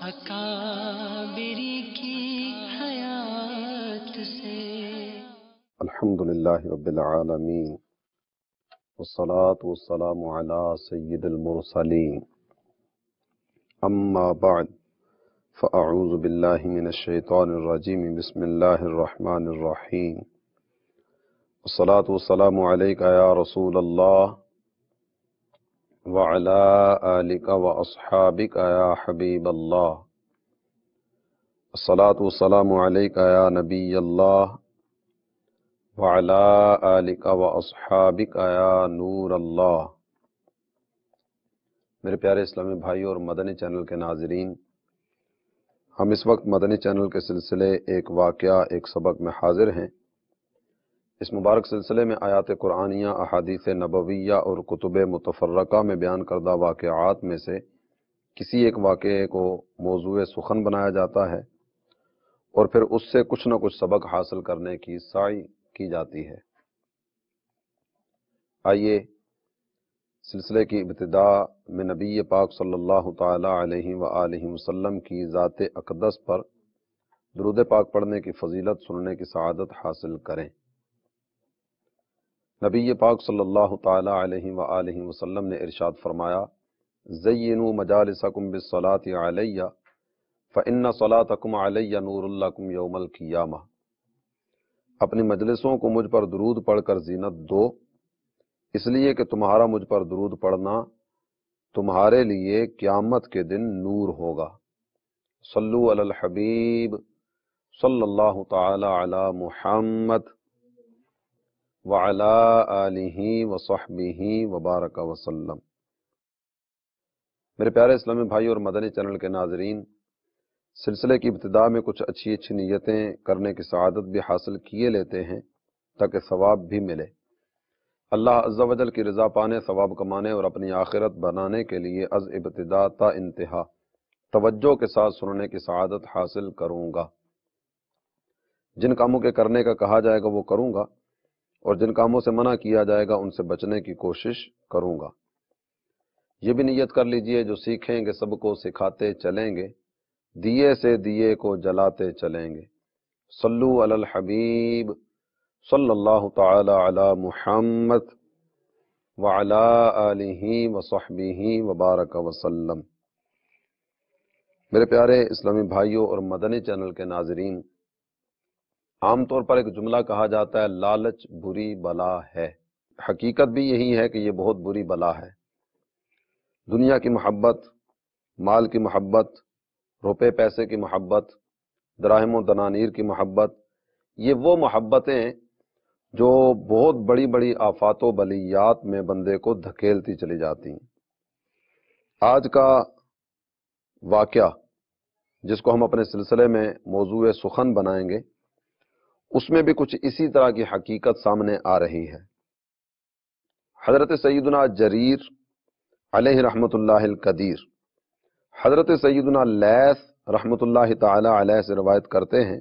اکابری کی حیات سے۔ الحمدللہ رب العالمین والصلاة والسلام علی سید المرسلین، اما بعد فاعوذ باللہ من الشیطان الرجیم، بسم اللہ الرحمن الرحیم، والصلاة والسلام علیک یا رسول اللہ وعلی آلک واصحابک یا حبیب اللہ، والصلاة والسلام علیک یا نبی اللہ وعلی آلک واصحابک یا نور اللہ۔ میرے پیارے اسلامی بھائیوں اور مدنی چینل کے ناظرین، ہم اس وقت مدنی چینل کے سلسلے ایک واقعہ ایک سبق میں حاضر ہیں۔ اس مبارک سلسلے میں آیات قرآنیہ، احادیث نبویہ اور کتب متفرقہ میں بیان کردہ واقعات میں سے کسی ایک واقعے کو موضوع سخن بنایا جاتا ہے اور پھر اس سے کچھ نہ کچھ سبق حاصل کرنے کی سعی کی جاتی ہے۔ آئیے سلسلے کی ابتدا میں نبی پاک صلی اللہ تعالی علیہ وآلہ وسلم کی ذات اقدس پر درود پاک پڑھنے کی فضیلت سننے کی سعادت حاصل کریں۔ نبی پاک صلی اللہ تعالی علیہ وآلہ وسلم نے ارشاد فرمایا، زینوا مجالسکم بالصلاۃ علی فإن صلاتکم علی نور لکم یوم القیامہ۔ اپنی مجلسوں کو مجھ پر درود پڑھ کر زینت دو، اس لیے کہ تمہارا مجھ پر درود پڑھنا تمہارے لیے قیامت کے دن نور ہوگا۔ صلو علی الحبیب صلی اللہ تعالی علی محمد وعلی آلہ وصحبہ وبارک وسلم۔ میرے پیارے اسلامی بھائی اور مدنی چینل کے ناظرین، سلسلے کی ابتدا میں کچھ اچھی نیتیں کرنے کی سعادت بھی حاصل کیے لیتے ہیں تاکہ ثواب بھی ملے۔ اللہ عز و جل کی رضا پانے، ثواب کمانے اور اپنی آخرت بنانے کے لیے از ابتدا تا انتہا توجہ کے ساتھ سننے کی سعادت حاصل کروں گا۔ جن کاموں کے کرنے کا کہا جائے گا وہ کروں گا، اور جن کاموں سے منع کیا جائے گا ان سے بچنے کی کوشش کروں گا۔ یہ بھی نیت کر لیجئے، جو سیکھیں گے سب کو سکھاتے چلیں گے، دیے سے دیے کو جلاتے چلیں گے۔ صلو علی الحبیب صلی اللہ تعالی علی محمد وعلی آلہ وصحبہ وبارک وسلم۔ میرے پیارے اسلامی بھائیوں اور مدنی چینل کے ناظرین، عام طور پر ایک جملہ کہا جاتا ہے، لالچ بری بلا ہے۔ حقیقت بھی یہی ہے کہ یہ بہت بری بلا ہے۔ دنیا کی محبت، مال کی محبت، روپے پیسے کی محبت، دراہم و دنانیر کی محبت، یہ وہ محبتیں جو بہت بڑی بڑی آفات و بلیات میں بندے کو دھکیلتی چلی جاتی ہیں۔ آج کا واقعہ جس کو ہم اپنے سلسلے میں موضوع سخن بنائیں گے، اس میں بھی کچھ اسی طرح کی حقیقت سامنے آ رہی ہے۔ حضرت سیدنا جریر علیہ رحمۃ اللہ القدیر، حضرت سیدنا لیث رحمۃ اللہ تعالی علیہ سے روایت کرتے ہیں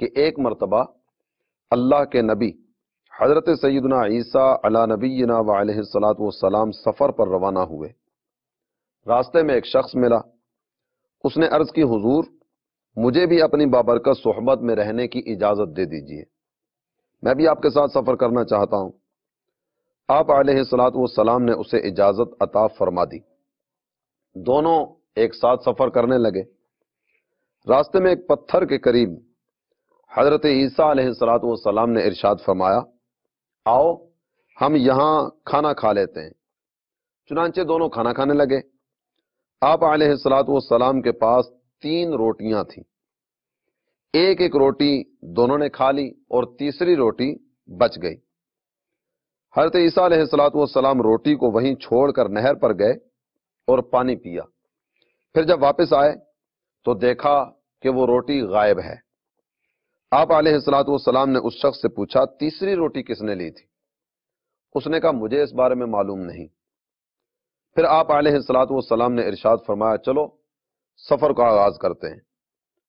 کہ ایک مرتبہ اللہ کے نبی حضرت سیدنا عیسیٰ علی نبینا وعلیہ الصلاۃ والسلام سفر پر روانہ ہوئے۔ راستے میں ایک شخص ملا، اس نے عرض کی، حضور مجھے بھی اپنی بابرکت صحبت میں رہنے کی اجازت دے دیجئے، میں بھی آپ کے ساتھ سفر کرنا چاہتا ہوں۔ آپ علیہ الصلاۃ والسلام نے اسے اجازت عطا فرما دی۔ دونوں ایک ساتھ سفر کرنے لگے۔ راستے میں ایک پتھر کے قریب حضرت عیسیٰ علیہ الصلاۃ والسلام نے ارشاد فرمایا، آؤ ہم یہاں کھانا کھا لیتے ہیں۔ چنانچہ دونوں کھانا کھانے لگے۔ آپ علیہ الصلاۃ والسلام کے پاس 3 روٹیاں تھیں۔ ایک ایک روٹی دونوں نے کھا لی اور تیسری روٹی بچ گئی۔ حضرت عیسیٰ علیہ الصلاۃ والسلام روٹی کو وہیں چھوڑ کر نہر پر گئے اور پانی پیا۔ پھر جب واپس آئے تو دیکھا کہ وہ روٹی غائب ہے۔ آپ علیہ الصلاۃ والسلام نے اس شخص سے پوچھا، تیسری روٹی کس نے لی تھی؟ اس نے کہا، مجھے اس بارے میں معلوم نہیں۔ پھر آپ علیہ الصلاۃ والسلام نے ارشاد فرمایا، چلو سفر کا آغاز کرتے ہیں۔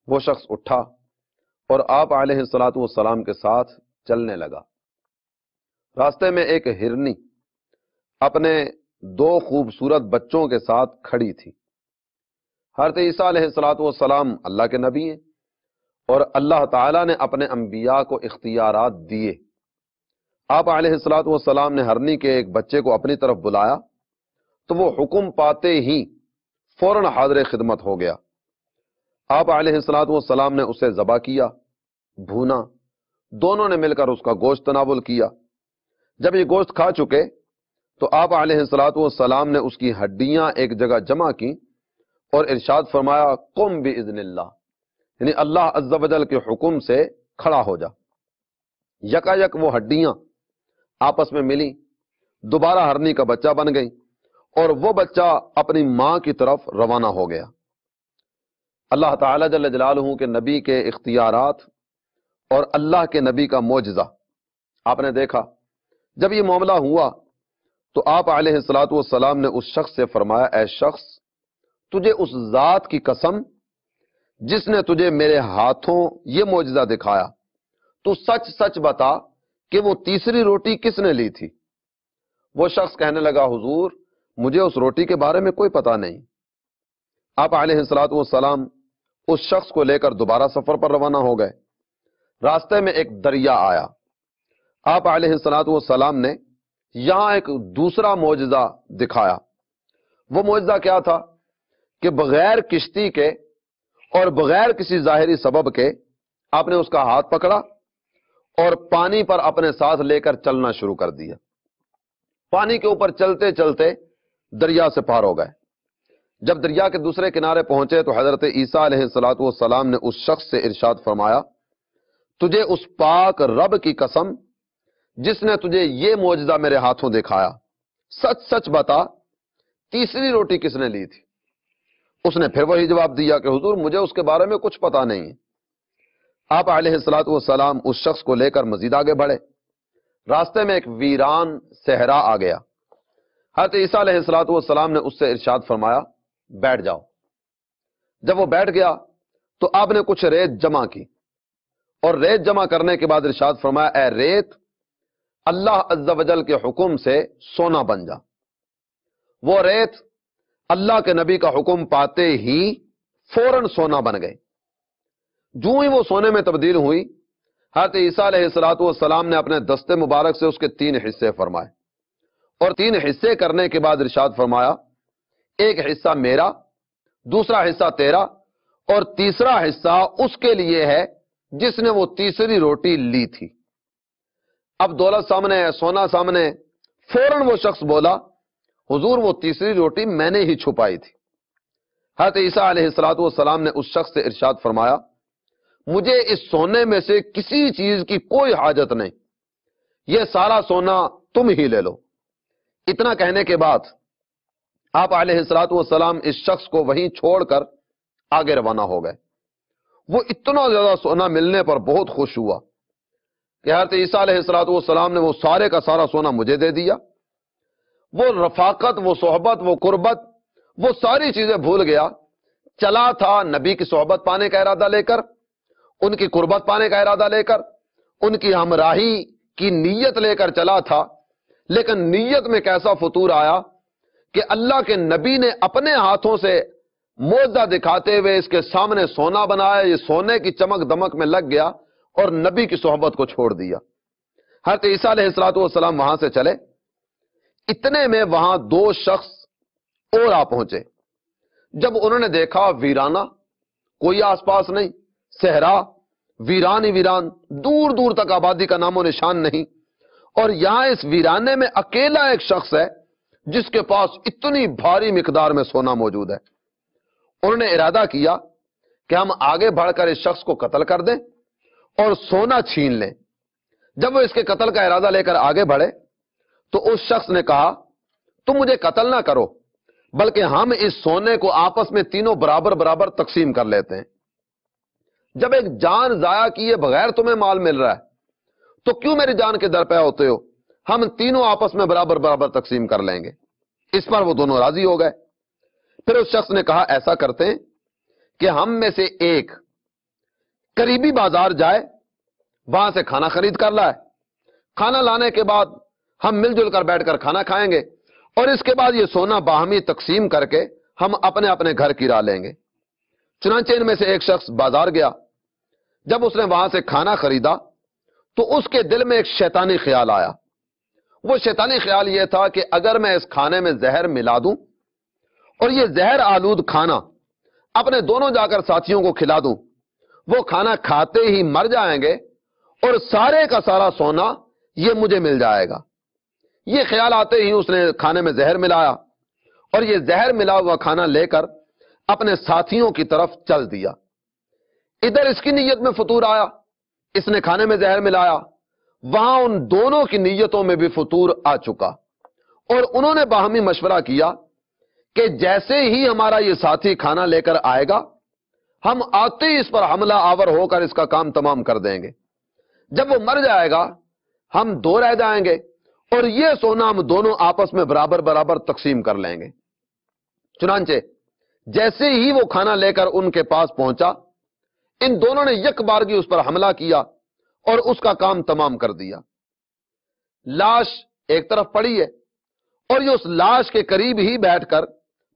وہ شخص اٹھا اور آپ علیہ الصلاۃ والسلام کے ساتھ چلنے لگا۔ راستے میں ایک ہرنی اپنے 2 خوبصورت بچوں کے ساتھ کھڑی تھی۔ حضرت عیسیٰ علیہ السلام اللہ کے نبی ہیں، اور اللہ تعالیٰ نے اپنے انبیاء کو اختیارات دیے۔ آپ علیہ السلام نے ہرنی کے ایک بچے کو اپنی طرف بلایا تو وہ حکم پاتے ہی فوراً حاضر خدمت ہو گیا۔ آپ علیہ السلام نے اسے ذبح کیا، بھونا، دونوں نے مل کر اس کا گوشت تناول کیا۔ جب یہ گوشت کھا چکے تو آپ علیہ السلام نے اس کی ہڈیاں ایک جگہ جمع کی اور ارشاد فرمایا قم باذن اللہ، یعنی اللہ عز و جل کے حکم سے کھڑا ہو جا۔ یکا یک وہ ہڈیاں آپس میں ملی، دوبارہ ہرنی کا بچہ بن گئی، اور وہ بچہ اپنی ماں کی طرف روانہ ہو گیا۔ اللہ تعالیٰ جل جلالہ کے نبی کے اختیارات اور اللہ کے نبی کا معجزہ آپ نے دیکھا۔ جب یہ معاملہ ہوا تو آپ علیہ السلام نے اس شخص سے فرمایا اے شخص، تجھے اس ذات کی قسم جس نے تجھے میرے ہاتھوں یہ معجزہ دکھایا، تو سچ سچ بتا کہ وہ تیسری روٹی کس نے لی تھی؟ وہ شخص کہنے لگا حضور مجھے اس روٹی کے بارے میں کوئی پتہ نہیں۔ آپ علیہ السلام اس شخص کو لے کر دوبارہ سفر پر روانہ ہو گئے۔ راستے میں ایک دریا آیا، آپ علیہ السلام نے یہاں ایک دوسرا معجزہ دکھایا۔ وہ معجزہ کیا تھا کہ بغیر کشتی کے اور بغیر کسی ظاہری سبب کے آپ نے اس کا ہاتھ پکڑا اور پانی پر اپنے ساتھ لے کر چلنا شروع کر دیا۔ پانی کے اوپر چلتے چلتے دریا سے پار ہو گئے۔ جب دریا کے دوسرے کنارے پہنچے تو حضرت عیسیٰ علیہ السلام نے اس شخص سے ارشاد فرمایا تجھے اس پاک رب کی قسم جس نے تجھے یہ معجزہ میرے ہاتھوں دکھایا، سچ سچ بتا تیسری روٹی کس نے لی تھی؟ اس نے پھر وہی جواب دیا کہ حضور مجھے اس کے بارے میں کچھ پتا نہیں ہے۔ آپ علیہ السلام اس شخص کو لے کر مزید آگے بڑھے۔ راستے میں ایک ویران صحرا آ گیا۔ حضرت عیسیٰ علیہ السلام نے اس سے ارشاد فرمایا بیٹھ جاؤ۔ جب وہ بیٹھ گیا تو آپ نے کچھ ریت جمع کی، اور ریت جمع کرنے کے بعد ارشاد فرمایا اے ریت اللہ عز و جل کے حکم سے سونا بن جا۔ وہ ریت اللہ کے نبی کا حکم پاتے ہی فوراً سونا بن گئے۔ جو ہی وہ سونے میں تبدیل ہوئی، حضرت عیسیٰ علیہ السلام نے اپنے دستے مبارک سے اس کے 3 حصے فرمائے، اور 3 حصے کرنے کے بعد ارشاد فرمایا ایک حصہ میرا، دوسرا حصہ تیرا، اور تیسرا حصہ اس کے لیے ہے جس نے وہ تیسری روٹی لی تھی۔ اب دولت سامنے ہے، سونا سامنے، فوراً وہ شخص بولا حضور وہ تیسری روٹی میں نے ہی چھپائی تھی۔ حضرت عیسیٰ علیہ السلام نے اس شخص سے ارشاد فرمایا مجھے اس سونے میں سے کسی چیز کی کوئی حاجت نہیں، یہ سارا سونا تم ہی لے لو۔ اتنا کہنے کے بعد آپ علیہ السلام اس شخص کو وہیں چھوڑ کر آگے روانہ ہو گئے۔ وہ اتنا زیادہ سونا ملنے پر بہت خوش ہوا کہ حضرت عیسیٰ علیہ السلام نے وہ سارے کا سارا سونا مجھے دے دیا۔ وہ رفاقت، وہ صحبت، وہ قربت، وہ ساری چیزیں بھول گیا۔ چلا تھا نبی کی صحبت پانے کا ارادہ لے کر، ان کی قربت پانے کا ارادہ لے کر، ان کی ہمراہی کی نیت لے کر چلا تھا، لیکن نیت میں کیسا فطور آیا کہ اللہ کے نبی نے اپنے ہاتھوں سے معجزہ دکھاتے ہوئے اس کے سامنے سونا بنایا، یہ سونے کی چمک دمک میں لگ گیا اور نبی کی صحبت کو چھوڑ دیا۔ حضرت عیسیٰ علیہ السلام وہاں سے چلے، اتنے میں وہاں 2 شخص اور آ پہنچے۔ جب انہوں نے دیکھا ویرانہ، کوئی آس پاس نہیں، صحرا ویران ہی ویران، دور دور تک آبادی کا نام و نشان نہیں، اور یہاں اس ویرانے میں اکیلا ایک شخص ہے جس کے پاس اتنی بھاری مقدار میں سونا موجود ہے۔ انہوں نے ارادہ کیا کہ ہم آگے بڑھ کر اس شخص کو قتل کر دیں اور سونا چھین لیں۔ جب وہ اس کے قتل کا ارادہ لے کر آگے بڑھے تو اس شخص نے کہا تم مجھے قتل نہ کرو، بلکہ ہم اس سونے کو آپس میں تینوں برابر برابر تقسیم کر لیتے ہیں۔ جب ایک جان ضائع کیے بغیر تمہیں مال مل رہا ہے تو کیوں میری جان کے در پہ ہوتے ہو؟ ہم تینوں آپس میں برابر برابر تقسیم کر لیں گے۔ اس پر وہ دونوں راضی ہو گئے۔ پھر اس شخص نے کہا ایسا کرتے ہیں کہ ہم میں سے ایک قریبی بازار جائے، وہاں سے کھانا خرید کر لائے، کھانا لانے کے بعد ہم مل جل کر بیٹھ کر کھانا کھائیں گے، اور اس کے بعد یہ سونا باہمی تقسیم کر کے ہم اپنے اپنے گھر کی راہ لیں گے۔ چنانچہ ان میں سے ایک شخص بازار گیا. جب اس نے وہاں سے کھانا خریدا تو اس کے دل میں ایک شیطانی خیال آیا. وہ شیطانی خیال یہ تھا کہ اگر میں اس کھانے میں زہر ملا دوں اور یہ زہر آلود کھانا اپنے دونوں جا کر ساتھیوں کو کھلا دوں, وہ کھانا کھاتے ہی مر جائیں گے اور سارے کا سارا سونا یہ مجھے مل جائے گا. یہ خیال آتے ہی اس نے کھانے میں زہر ملایا اور یہ زہر ملا ہوا کھانا لے کر اپنے ساتھیوں کی طرف چل دیا. ادھر اس کی نیت میں فطور آیا, اس نے کھانے میں زہر ملایا, وہاں ان دونوں کی نیتوں میں بھی فطور آ چکا اور انہوں نے باہمی مشورہ کیا کہ جیسے ہی ہمارا یہ ساتھی کھانا لے کر آئے گا ہم آتے ہی اس پر حملہ آور ہو کر اس کا کام تمام کر دیں گے. جب وہ مر جائے گا ہم دو رہ جائیں گے اور یہ سونا ہم دونوں آپس میں برابر برابر تقسیم کر لیں گے. چنانچہ جیسے ہی وہ کھانا لے کر ان کے پاس پہنچا, ان دونوں نے یک بارگی اس پر حملہ کیا اور اس کا کام تمام کر دیا. لاش ایک طرف پڑی ہے اور یہ اس لاش کے قریب ہی بیٹھ کر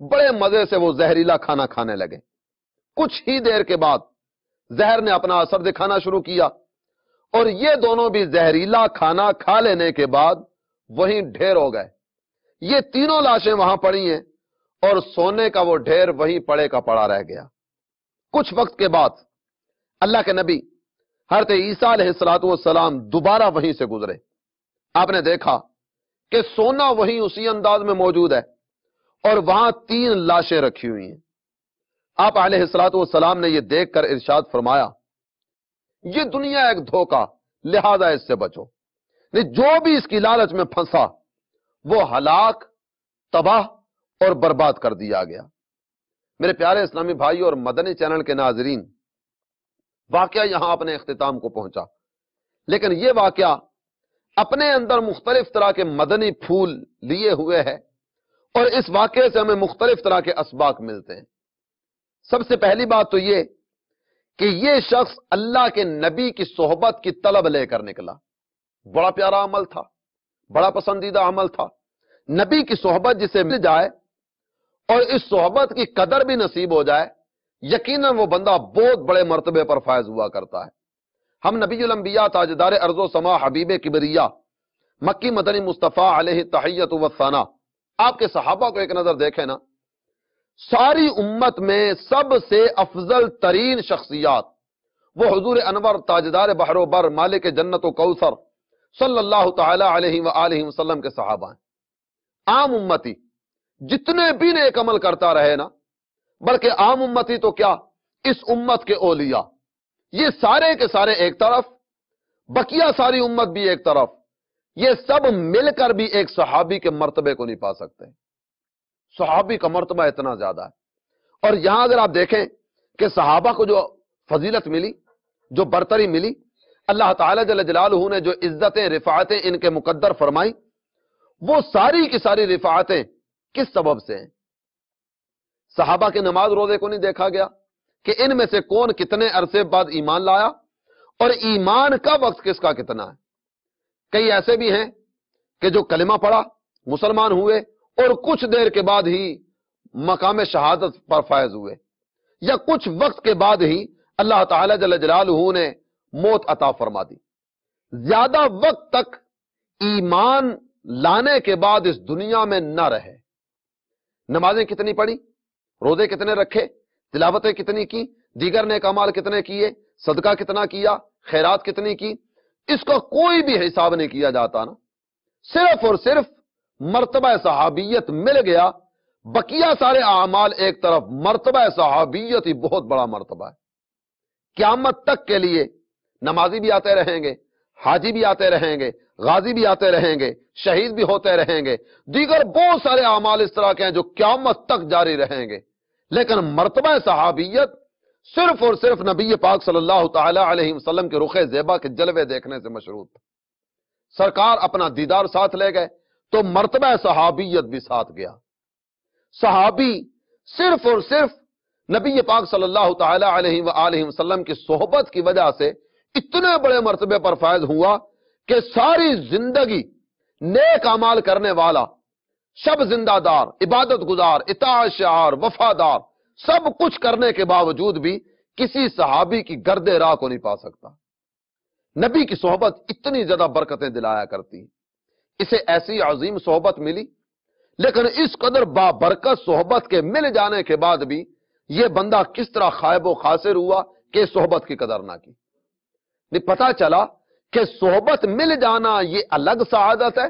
بڑے مزے سے وہ زہریلا کھانا کھانے لگے. کچھ ہی دیر کے بعد زہر نے اپنا اثر دکھانا شروع کیا اور یہ دونوں بھی زہریلا کھانا کھا لینے کے بعد وہیں ڈھیر ہو گئے. یہ تینوں لاشیں وہاں پڑی ہیں اور سونے کا وہ ڈھیر وہیں پڑے کا پڑا رہ گیا. کچھ وقت کے بعد اللہ کے نبی حضرت عیسیٰ علیہ السلام دوبارہ وہیں سے گزرے. آپ نے دیکھا کہ سونا وہیں اسی انداز میں موجود ہے اور وہاں 3 لاشیں رکھی ہوئی ہیں. آپ علیہ السلام نے یہ دیکھ کر ارشاد فرمایا, یہ دنیا ایک دھوکہ, لہذا اس سے بچو. جو بھی اس کی لالچ میں پھنسا وہ ہلاک, تباہ اور برباد کر دیا گیا. میرے پیارے اسلامی بھائی اور مدنی چینل کے ناظرین, واقعہ یہاں اپنے اختتام کو پہنچا, لیکن یہ واقعہ اپنے اندر مختلف طرح کے مدنی پھول لیے ہوئے ہے اور اس واقعے سے ہمیں مختلف طرح کے اسباق ملتے ہیں. سب سے پہلی بات تو یہ کہ یہ شخص اللہ کے نبی کی صحبت کی طلب لے کر نکلا. بڑا پیارا عمل تھا, بڑا پسندیدہ عمل تھا. نبی کی صحبت جسے مل جائے اور اس صحبت کی قدر بھی نصیب ہو جائے, یقیناً وہ بندہ بہت بڑے مرتبے پر فائز ہوا کرتا ہے. ہم نبی الانبیاء تاجدار ارض و سما حبیب کبریا مکی مدنی مصطفیٰ علیہ تحیت و ثنا, آپ کے صحابہ کو ایک نظر دیکھیں نا, ساری امت میں سب سے افضل ترین شخصیات وہ حضور انور تاجدار بحر و بر مالک جنت و کوثر صلی اللہ تعالی علیہ وآلہ وسلم کے صحابہ ہیں. عام امتی جتنے بھی نیک عمل کرتا رہے نا, بلکہ عام امتی تو کیا, اس امت کے اولیاء, یہ سارے کے سارے ایک طرف, بقیہ ساری امت بھی ایک طرف, یہ سب مل کر بھی ایک صحابی کے مرتبے کو نہیں پا سکتے. صحابی کا مرتبہ اتنا زیادہ ہے. اور یہاں اگر آپ دیکھیں کہ صحابہ کو جو فضیلت ملی, جو برتری ملی, اللہ تعالی جل جلالہ نے جو عزتیں رفعتیں ان کے مقدر فرمائی, وہ ساری کی ساری رفعتیں کس سبب سے ہیں؟ صحابہ کے نماز روزے کو نہیں دیکھا گیا کہ ان میں سے کون کتنے عرصے بعد ایمان لایا اور ایمان کا وقت کس کا کتنا ہے. کئی ایسے بھی ہیں کہ جو کلمہ پڑھا, مسلمان ہوئے اور کچھ دیر کے بعد ہی مقام شہادت پر فائز ہوئے, یا کچھ وقت کے بعد ہی اللہ تعالی جل جلالہ نے موت عطا فرما دی. زیادہ وقت تک ایمان لانے کے بعد اس دنیا میں نہ رہے. نمازیں کتنی پڑھی, روزے کتنے رکھے, تلاوتیں کتنی کی, دیگر نیک اعمال کتنے کیے, صدقہ کتنا کیا, خیرات کتنی کی, اس کا کوئی بھی حساب نہیں کیا جاتا نا. صرف اور صرف مرتبہ صحابیت مل گیا, بقیہ سارے اعمال ایک طرف, مرتبہ صحابیت ہی بہت بڑا مرتبہ ہے. قیامت تک کے لیے نمازی بھی آتے رہیں گے, حاجی بھی آتے رہیں گے, غازی بھی آتے رہیں گے, شہید بھی ہوتے رہیں گے, دیگر بہت سارے اعمال اس طرح کے ہیں جو قیامت تک جاری رہیں گے, لیکن مرتبہ صحابیت صرف اور صرف نبی پاک صلی اللہ تعالی علیہ وسلم کے رخ زیبا کے جلوے دیکھنے سے مشروط تھا. سرکار اپنا دیدار ساتھ لے گئے تو مرتبہ صحابیت بھی ساتھ گیا. صحابی صرف اور صرف نبی پاک صلی اللہ تعالی علیہ وآلہ وسلم کی صحبت کی وجہ سے اتنے بڑے مرتبے پر فائز ہوا کہ ساری زندگی نیک اعمال کرنے والا, شب زندہ دار, عبادت گزار, اطاعت شعار, وفادار, سب کچھ کرنے کے باوجود بھی کسی صحابی کی گرد راہ کو نہیں پا سکتا۔ نبی کی صحبت اتنی زیادہ برکتیں دلایا کرتی ہیں، اسے ایسی عظیم صحبت ملی، لیکن اس قدر بابرکت صحبت کے مل جانے کے بعد بھی یہ بندہ کس طرح خائب و خاسر ہوا کہ صحبت کی قدر نہ کی۔ نہیں، پتا چلا کہ صحبت مل جانا یہ الگ سعادت ہے،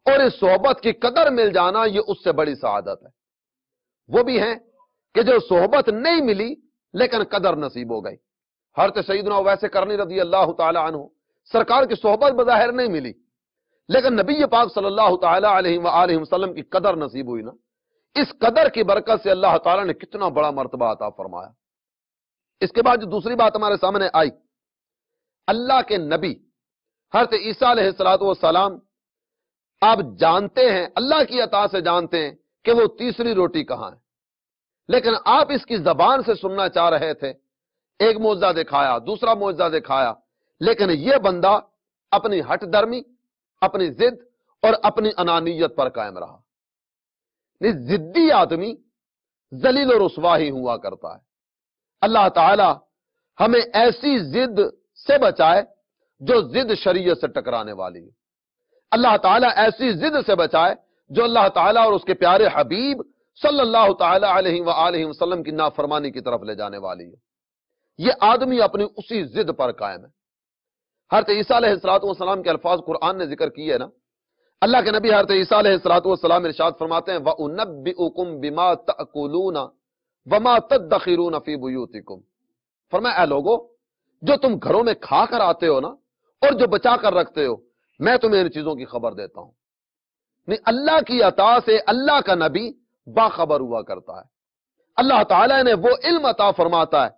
اور اس صحبت کی قدر مل جانا یہ اس سے بڑی سعادت ہے۔ وہ بھی ہیں کہ جو صحبت نہیں ملی لیکن قدر نصیب ہو گئی۔ حضرت سیدنا اویس کرنی رضی اللہ تعالی عنہ، سرکار کی صحبت بظاہر نہیں ملی، لیکن نبی پاک صلی اللہ تعالی علیہ وآلہ وسلم کی قدر نصیب ہوئی نا، اس قدر کی برکت سے اللہ تعالی نے کتنا بڑا مرتبہ عطا فرمایا۔ اس کے بعد جو دوسری بات ہمارے سامنے آئی، اللہ کے نبی حضرت عیسیٰ علیہ السلام، آپ جانتے ہیں، اللہ کی عطا سے جانتے ہیں کہ وہ تیسری روٹی کہاں ہے، لیکن آپ اس کی زبان سے سننا چاہ رہے تھے۔ ایک معجزہ دکھایا، دوسرا معجزہ دکھایا، لیکن یہ بندہ اپنی ہٹ درمی، اپنی ضد اور اپنی انانیت پر قائم رہا۔ ضدی آدمی ذلیل و رسوا ہی ہوا کرتا ہے۔ اللہ تعالی ہمیں ایسی ضد سے بچائے جو ضد شریعت سے ٹکرانے والی ہے۔ اللہ تعالیٰ ایسی ضد سے بچائے جو اللہ تعالیٰ اور اس کے پیارے حبیب صلی اللہ تعالی علیہ وآلہ وسلم کی نافرمانی کی طرف لے جانے والی ہے۔ یہ آدمی اپنی اسی ضد پر قائم ہے۔ حضرت عیسیٰ علیہ السلام کے الفاظ قرآن نے ذکر کیے نا، اللہ کے نبی حضرت عیسیٰ علیہ السلام ارشاد فرماتے ہیں وَأُنَبِّئُكُمْ بِمَا تَأْكُلُونَ وَمَا تَدَّخِرُونَ فِي بُيُوتِكُمْ، فرمایا اے لوگو، جو تم گھروں میں کھا کر آتے ہو نا اور جو بچا کر رکھتے ہو، میں تمہیں ان چیزوں کی خبر دیتا ہوں۔ نہیں، اللہ کی عطا سے اللہ کا نبی باخبر ہوا کرتا ہے۔ اللہ تعالیٰ نے وہ علم عطا فرماتا ہے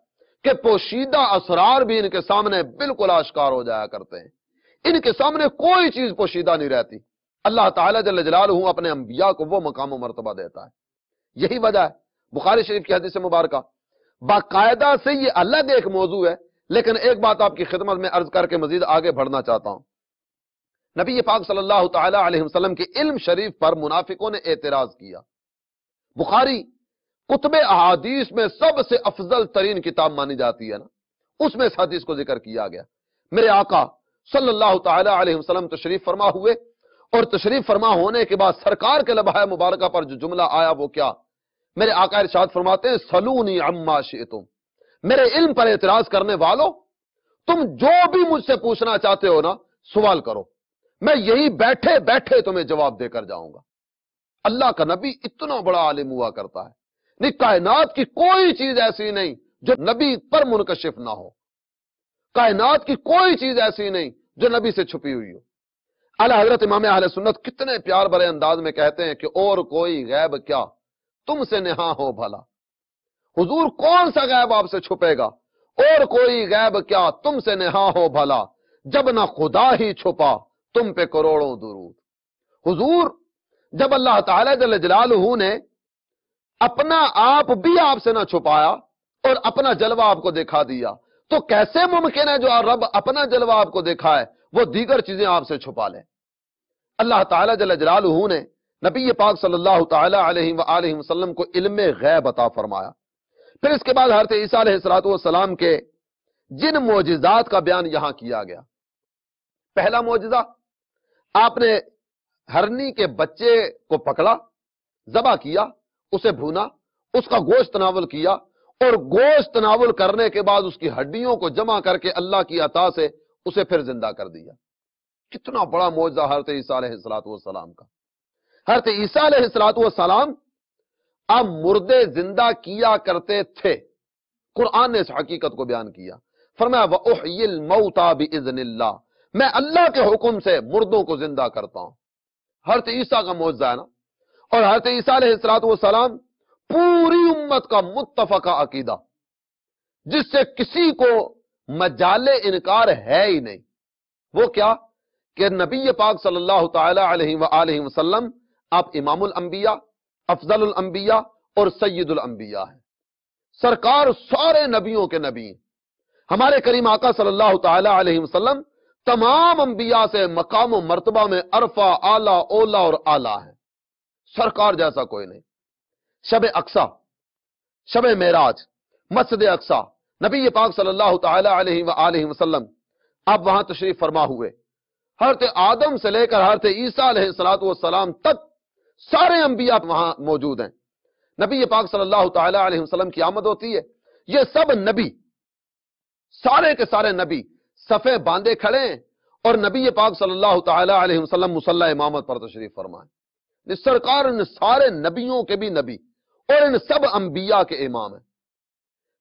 کہ پوشیدہ اسرار بھی ان کے سامنے بالکل آشکار ہو جایا کرتے ہیں، ان کے سامنے کوئی چیز پوشیدہ نہیں رہتی۔ اللہ تعالیٰ جل جلالہ اپنے انبیاء کو وہ مقام و مرتبہ دیتا ہے۔ یہی وجہ ہے بخاری شریف کی حدیث مبارکہ، باقاعدہ سے یہ الگ ایک موضوع ہے، لیکن ایک بات آپ کی خدمت میں عرض کر کے مزید آگے بڑھنا چاہتا ہوں۔ نبی پاک صلی اللہ تعالی علیہ وسلم کے علم شریف پر منافقوں نے اعتراض کیا۔ بخاری کتب احادیث میں سب سے افضل ترین کتاب مانی جاتی ہے نا، اس میں اس حدیث کو ذکر کیا گیا۔ میرے آقا صلی اللہ تعالی علیہ وسلم تشریف فرما ہوئے، اور تشریف فرما ہونے کے بعد سرکار کے لبہ مبارکہ پر جو جملہ آیا وہ کیا؟ میرے آقا ارشاد فرماتے ہیں سلونی عما شئتم، میرے علم پر اعتراض کرنے والوں، تم جو بھی مجھ سے پوچھنا چاہتے ہو نا سوال کرو، میں یہی بیٹھے بیٹھے تمہیں جواب دے کر جاؤں گا۔ اللہ کا نبی اتنا بڑا عالم ہوا کرتا ہے، نہیں، کائنات کی کوئی چیز ایسی نہیں جو نبی پر منکشف نہ ہو، کائنات کی کوئی چیز ایسی نہیں جو نبی سے چھپی ہوئی ہو۔ اعلی حضرت امام اہل سنت کتنے پیار بھرے انداز میں کہتے ہیں کہ اور کوئی غیب کیا تم سے نہاں ہو بھلا، حضور کون سا غیب آپ سے چھپے گا، اور کوئی غیب کیا تم سے نہاں ہو بھلا، جب نہ خدا ہی چھپا تم پہ کروڑوں درود۔ حضور جب اللہ تعالی جل جلالہ نے اپنا آپ بھی آپ سے نہ چھپایا اور اپنا جلوہ آپ کو دکھا دیا، تو کیسے ممکن ہے جو رب اپنا جلوہ آپ کو دکھائے وہ دیگر چیزیں آپ سے چھپا لے؟ اللہ تعالی جل جلالہ نے نبی پاک صلی اللہ تعالی علیہ وآلہ وسلم کو علم غیب عطا فرمایا۔ پھر اس کے بعد حضرت عیسیٰ علیہ السلام کے جن معجزات کا بیان یہاں کیا گیا، پہلا معجزہ، آپ نے ہرنی کے بچے کو پکڑا، ذبح کیا، اسے بھونا، اس کا گوشت تناول کیا، اور گوشت تناول کرنے کے بعد اس کی ہڈیوں کو جمع کر کے اللہ کی عطا سے اسے پھر زندہ کر دیا۔ کتنا بڑا معجزہ حضرت عیسیٰ علیہ السلام کا۔ حضرت عیسیٰ علیہ السلام اب مردے زندہ کیا کرتے تھے، قرآن نے اس حقیقت کو بیان کیا، فرمایا وَأُحْيِي الْمَوْتَى بِإِذْنِ اللَّهِ، میں اللہ کے حکم سے مردوں کو زندہ کرتا ہوں۔ حضرت عیسیٰ کا معجزہ ہے نا، اور حضرت عیسیٰ علیہ السلام پوری امت کا متفقہ عقیدہ، جس سے کسی کو مجال انکار ہے ہی نہیں۔ وہ کیا کہ نبی پاک صلی اللہ تعالی علیہ وآلہ وسلم آپ امام الانبیاء، افضل الانبیاء اور سید الانبیاء ہیں، سرکار سارے نبیوں کے نبی ہیں۔ ہمارے کریم آقا صلی اللہ تعالی علیہ وسلم تمام انبیاء سے مقام و مرتبہ میں عرفہ، اعلیٰ، اولا اور اعلیٰ ہیں، سرکار جیسا کوئی نہیں۔ شب اقصیٰ شب معراج مسجد اقصی، نبی پاک صلی اللہ تعالی علیہ وآلہ وسلم آپ وہاں تشریف فرما ہوئے. حضرت آدم سے لے کر حضرت عیسیٰ علیہ السلام تک سارے انبیاء وہاں موجود ہیں. نبی پاک صلی اللہ تعالی علیہ وسلم کی آمد ہوتی ہے. یہ سب نبی، سارے کے سارے نبی صفے باندھے کھڑے ہیں اور نبی پاک صلی اللہ تعالی علیہ وسلم مصلی امامت پر تشریف فرمائیں. سرکار ان سارے نبیوں کے بھی نبی اور ان سب انبیاء کے امام ہیں.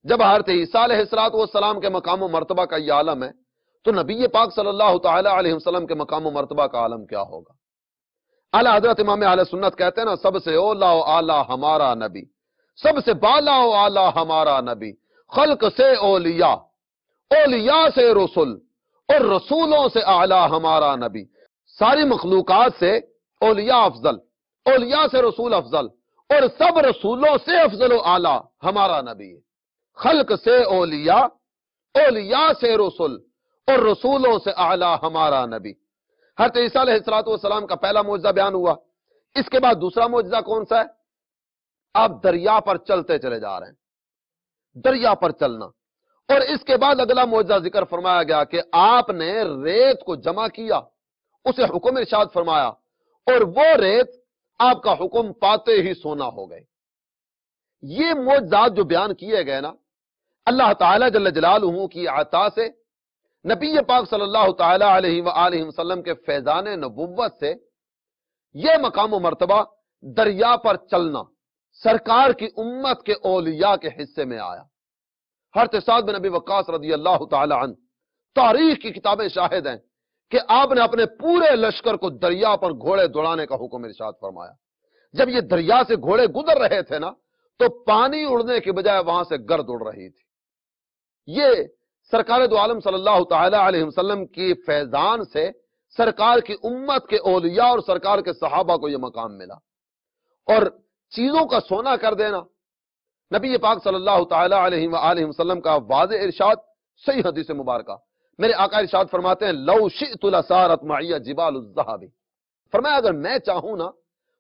جب حضرت عیسیٰ علیہ السلام کے مقام و مرتبہ کا یہ عالم ہے تو نبی پاک صلی اللہ تعالی علیہ وسلم کے مقام و مرتبہ کا عالم کیا ہوگا؟ اعلی حضرت امام اہل سنت کہتے ہیں نا، سب سے اولا و اعلی ہمارا نبی، سب سے بالا و اعلی ہمارا نبی، خلق سے اولیاء، اولیاء سے رسول اور رسولوں سے اعلی ہمارا نبی. ساری مخلوقات سے اولیاء افضل، اولیاء سے رسول افضل اور سب رسولوں سے افضل و اعلی ہمارا نبی ہے. خلق سے اولیاء، اولیاء سے رسول اور رسولوں سے اعلی ہمارا نبی. حضرت عیسیٰ علیہ السلام کا پہلا معجزہ بیان ہوا. اس کے بعد دوسرا معجزہ کون سا ہے؟ آپ دریا پر چلتے چلے جا رہے ہیں، دریا پر چلنا. اور اس کے بعد اگلا معجزہ ذکر فرمایا گیا کہ آپ نے ریت کو جمع کیا، اسے حکم ارشاد فرمایا اور وہ ریت آپ کا حکم پاتے ہی سونا ہو گئے. یہ معجزات جو بیان کیے گئے نا، اللہ تعالی جل جلالہ کی عطا سے، نبی پاک صلی اللہ تعالی علیہ وآلہ وسلم کے فیضان نبوت سے یہ مقام و مرتبہ دریا پر چلنا سرکار کی امت کے اولیاء کے حصے میں آیا. حضرت سعد بن ابی وقاص رضی اللہ تعالی عنہ، تاریخ کی کتابیں شاہد ہیں کہ آپ نے اپنے پورے لشکر کو دریا پر گھوڑے دوڑانے کا حکم ارشاد فرمایا. جب یہ دریا سے گھوڑے گزر رہے تھے نا تو پانی اڑنے کے بجائے وہاں سے گرد اڑ رہی تھی. یہ سرکار دو عالم صلی اللہ تعالی علیہ وسلم کی فیضان سے سرکار کی امت کے اولیاء اور سرکار کے صحابہ کو یہ مقام ملا. اور چیزوں کا سونا کر دینا، نبی پاک صلی اللہ تعالی علیہ وآلہ وسلم کا واضح ارشاد، صحیح حدیث مبارکہ. میرے آقا ارشاد فرماتے ہیں لو شئت لسارت معی جبال الذهب، فرمایا اگر میں چاہوں نا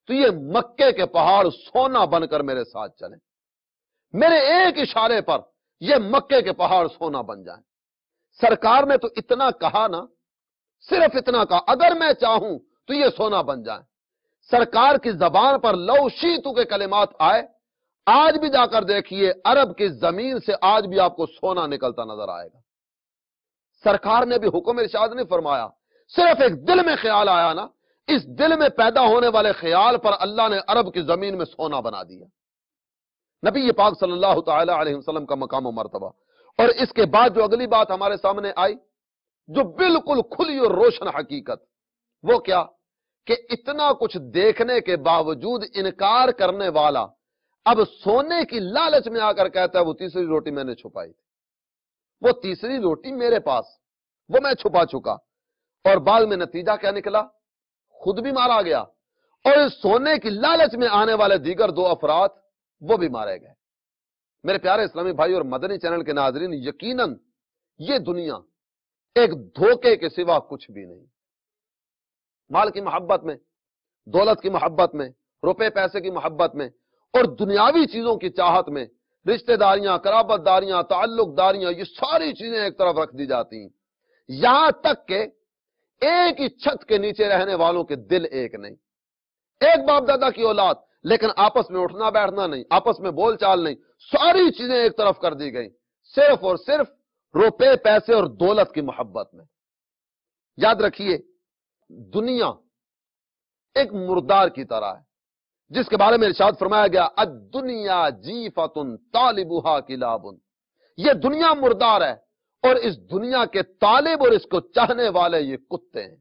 تو یہ مکے کے پہاڑ سونا بن کر میرے ساتھ چلیں، میرے ایک اشارے پر یہ مکے کے پہاڑ سونا بن جائیں. سرکار نے تو اتنا کہا نا، صرف اتنا کہا اگر میں چاہوں تو یہ سونا بن جائیں. سرکار کی زبان پر لو شیتو کے کلمات آئے. آج بھی جا کر دیکھیے عرب کی زمین سے آج بھی آپ کو سونا نکلتا نظر آئے گا. سرکار نے بھی حکم ارشاد نہیں فرمایا، صرف ایک دل میں خیال آیا نا، اس دل میں پیدا ہونے والے خیال پر اللہ نے عرب کی زمین میں سونا بنا دیا. نبی پاک صلی اللہ تعالی علیہ وسلم کا مقام و مرتبہ. اور اس کے بعد جو اگلی بات ہمارے سامنے آئی، جو بالکل کھلی اور روشن حقیقت، وہ کیا کہ اتنا کچھ دیکھنے کے باوجود انکار کرنے والا اب سونے کی لالچ میں آ کر کہتا ہے وہ تیسری روٹی میں نے چھپائی تھی، وہ تیسری روٹی میرے پاس، وہ میں چھپا چکا. اور بعد میں نتیجہ کیا نکلا؟ خود بھی مارا گیا اور اس سونے کی لالچ میں آنے والے دیگر دو افراد وہ بھی مارے گئے. میرے پیارے اسلامی بھائی اور مدنی چینل کے ناظرین، یقیناً یہ دنیا ایک دھوکے کے سوا کچھ بھی نہیں. مال کی محبت میں، دولت کی محبت میں، روپے پیسے کی محبت میں اور دنیاوی چیزوں کی چاہت میں رشتہ داریاں، قرابت داریاں، تعلق داریاں، یہ ساری چیزیں ایک طرف رکھ دی جاتی ہیں. یہاں تک کہ ایک ہی چھت کے نیچے رہنے والوں کے دل ایک نہیں، ایک باپ دادا کی اولاد لیکن آپس میں اٹھنا بیٹھنا نہیں، آپس میں بول چال نہیں، ساری چیزیں ایک طرف کر دی گئی صرف اور صرف روپے پیسے اور دولت کی محبت میں. یاد رکھیے دنیا ایک مردار کی طرح ہے جس کے بارے میں ارشاد فرمایا گیا الدنیا جیفۃ طالبھا کلاب، یہ دنیا مردار ہے اور اس دنیا کے طالب اور اس کو چاہنے والے یہ کتے ہیں.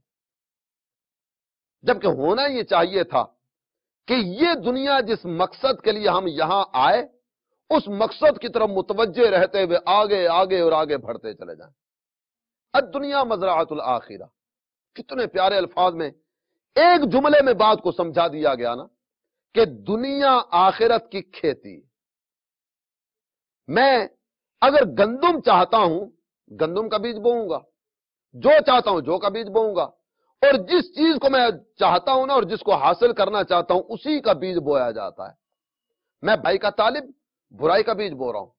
جبکہ ہونا یہ چاہیے تھا کہ یہ دنیا جس مقصد کے لیے ہم یہاں آئے اس مقصد کی طرف متوجہ رہتے ہوئے آگے آگے اور آگے بڑھتے چلے جائیں. الدنیا مزرعۃ الآخرہ، کتنے پیارے الفاظ میں ایک جملے میں بات کو سمجھا دیا گیا نا کہ دنیا آخرت کی کھیتی. میں اگر گندم چاہتا ہوں گندم کا بیج بوؤں گا، جو چاہتا ہوں جو کا بیج بوؤں گا، اور جس چیز کو میں چاہتا ہوں نا اور جس کو حاصل کرنا چاہتا ہوں اسی کا بیج بویا جاتا ہے. میں بھائی کا طالب، برائی کا بیج بو رہا ہوں،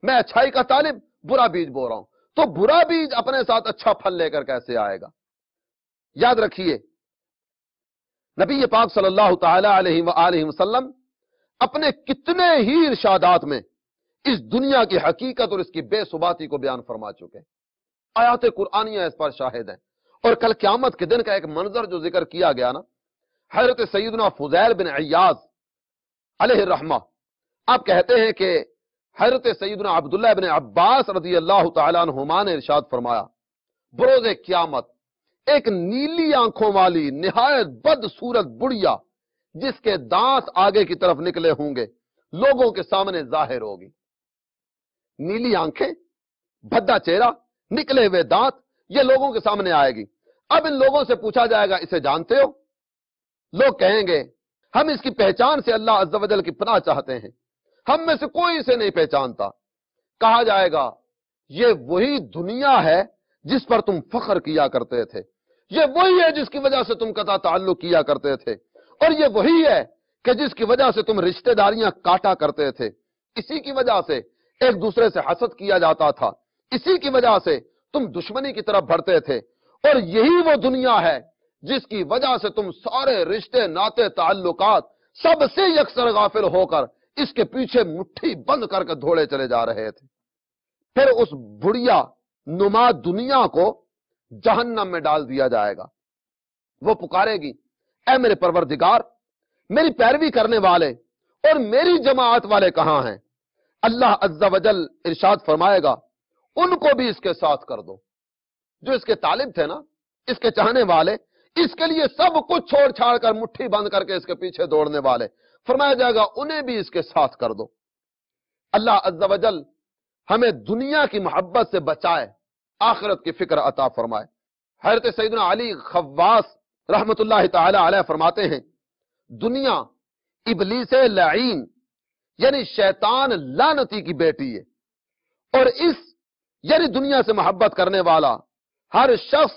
میں اچھائی کا طالب برا بیج بو رہا ہوں، تو برا بیج اپنے ساتھ اچھا پھل لے کر کیسے آئے گا؟ یاد رکھیے نبی پاک صلی اللہ تعالی علیہ وآلہ وسلم اپنے کتنے ہی ارشادات میں اس دنیا کی حقیقت اور اس کی بے ثباتی کو بیان فرما چکے ہیں۔ آیات قرآنیہ اس پر شاہد ہیں، اور کل قیامت کے دن کا ایک منظر جو ذکر کیا گیا نا، حضرت سیدنا فضیل بن عیاض علیہ الرحمہ آپ کہتے ہیں کہ حضرت سیدنا عبداللہ بن عباس رضی اللہ تعالیٰ عنہما نے ارشاد فرمایا، بروز قیامت ایک نیلی آنکھوں والی نہایت بدصورت بڑھیا جس کے دانت آگے کی طرف نکلے ہوں گے لوگوں کے سامنے ظاہر ہوگی۔ نیلی آنکھیں، بھدا چہرہ، نکلے ہوئے دانت، یہ لوگوں کے سامنے آئے گی۔ اب ان لوگوں سے پوچھا جائے گا اسے جانتے ہو؟ لوگ کہیں گے ہم اس کی پہچان سے اللہ عز و جل کی پناہ چاہتے ہیں، ہم میں سے کوئی اسے نہیں پہچانتا۔ کہا جائے گا یہ وہی دنیا ہے جس پر تم فخر کیا کرتے تھے، یہ وہی ہے جس کی وجہ سے تم قطع تعلق کیا کرتے تھے، اور یہ وہی ہے کہ جس کی وجہ سے تم رشتہ داریاں کاٹا کرتے تھے، اسی کی وجہ سے ایک دوسرے سے حسد کیا جاتا تھا، اسی کی وجہ سے تم دشمنی کی طرف بڑھتے تھے، اور یہی وہ دنیا ہے جس کی وجہ سے تم سارے رشتے ناتے تعلقات سب سے یکسر غافل ہو کر اس کے پیچھے مٹھی بند کر کے دھوڑے چلے جا رہے تھے۔ پھر اس بڑھیا نما دنیا کو جہنم میں ڈال دیا جائے گا۔ وہ پکارے گی اے میرے پروردگار، میری پیروی کرنے والے اور میری جماعت والے کہاں ہیں؟ اللہ عز و جل ارشاد فرمائے گا ان کو بھی اس کے ساتھ کر دو۔ جو اس کے طالب تھے نا، اس کے چاہنے والے، اس کے لیے سب کچھ چھوڑ چھاڑ کر مٹھی بند کر کے اس کے پیچھے دوڑنے والے، فرمایا جائے گا انہیں بھی اس کے ساتھ کر دو۔ اللہ عز و جل ہمیں دنیا کی محبت سے بچائے، آخرت کی فکر عطا فرمائے۔ حضرت سیدنا علی خواص رحمت اللہ تعالی علیہ فرماتے ہیں دنیا ابلیس لعین یعنی شیطان لعنتی کی بیٹی ہے، اور اس یعنی دنیا سے محبت کرنے والا ہر شخص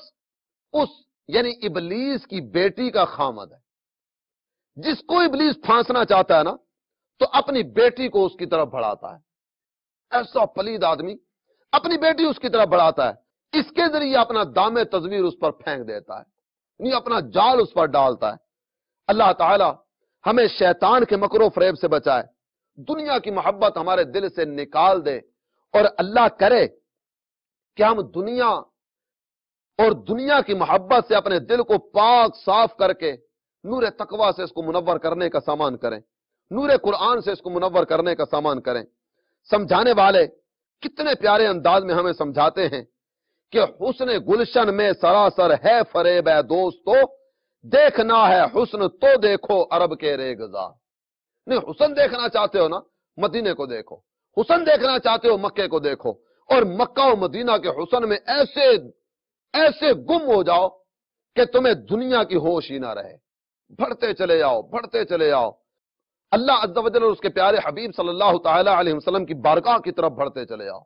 اس یعنی ابلیس کی بیٹی کا خامد ہے۔ جس کو ابلیس پھانسنا چاہتا ہے نا تو اپنی بیٹی کو اس کی طرف بڑھاتا ہے۔ ایسا پلید آدمی اپنی بیٹی اس کی طرف بڑھاتا ہے، اس کے ذریعے اپنا دام تزویر اس پر پھینک دیتا ہے، نہیں اپنا جال اس پر ڈالتا ہے۔ اللہ تعالی ہمیں شیطان کے مکر و فریب سے بچائے، دنیا کی محبت ہمارے دل سے نکال دے، اور اللہ کرے کہ ہم دنیا اور دنیا کی محبت سے اپنے دل کو پاک صاف کر کے نور تقوی سے اس کو منور کرنے کا سامان کریں، نور قرآن سے اس کو منور کرنے کا سامان کریں۔ سمجھانے والے کتنے پیارے انداز میں ہمیں سمجھاتے ہیں کہ حسن گلشن میں سراسر ہے فریب ہے دوستو، دیکھنا ہے حسن تو دیکھو عرب کے ریگزار۔ نہیں، حسن دیکھنا چاہتے ہو نا، مدینے کو دیکھو۔ حسن دیکھنا چاہتے ہو، مکے کو دیکھو، اور مکہ و مدینہ کے حسن میں ایسے گم ہو جاؤ کہ تمہیں دنیا کی ہوش ہی نہ رہے، بڑھتے چلے جاؤ، بڑھتے چلے جاؤ، اللہ عز و جل اور اس کے پیارے حبیب صلی اللہ تعالی علیہ وسلم کی بارگاہ کی طرف بڑھتے چلے جاؤ۔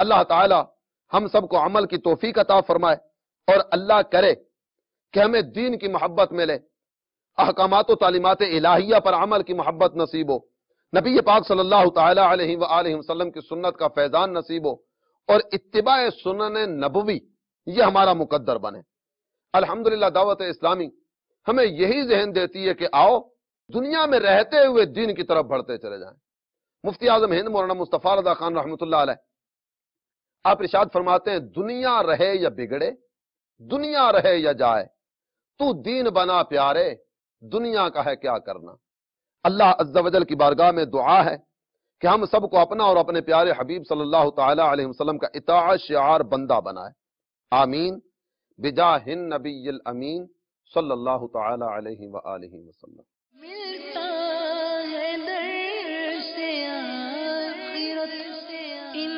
اللہ تعالی ہم سب کو عمل کی توفیق عطا فرمائے، اور اللہ کرے کہ ہمیں دین کی محبت ملے، احکامات و تعلیمات الہیہ پر عمل کی محبت نصیب ہو، نبی پاک صلی اللہ تعالی علیہ وآلہ وسلم کی سنت کا فیضان نصیب ہو، اور اتباع سنن نبوی یہ ہمارا مقدر بنے۔ الحمدللہ دعوت اسلامی ہمیں یہی ذہن دیتی ہے کہ آؤ دنیا میں رہتے ہوئے دین کی طرف بڑھتے چلے جائیں۔ مفتی اعظم ہند مولانا مصطفیٰ رضا خان رحمۃ اللہ علیہ آپ ارشاد فرماتے ہیں دنیا رہے یا بگڑے، دنیا رہے یا جائے، تو دین بنا پیارے، دنیا کا ہے کیا کرنا۔ اللہ عز و جل کی بارگاہ میں دعا ہے کہ ہم سب کو اپنا اور اپنے پیارے حبیب صلی اللہ تعالی علیہ وسلم کا اطاعت شعار بندہ بنائے، آمین بجاہ النبی الامین صلی اللہ تعالی علیہ وآلہ وسلم۔ ملتا ہے در سے آخرت ان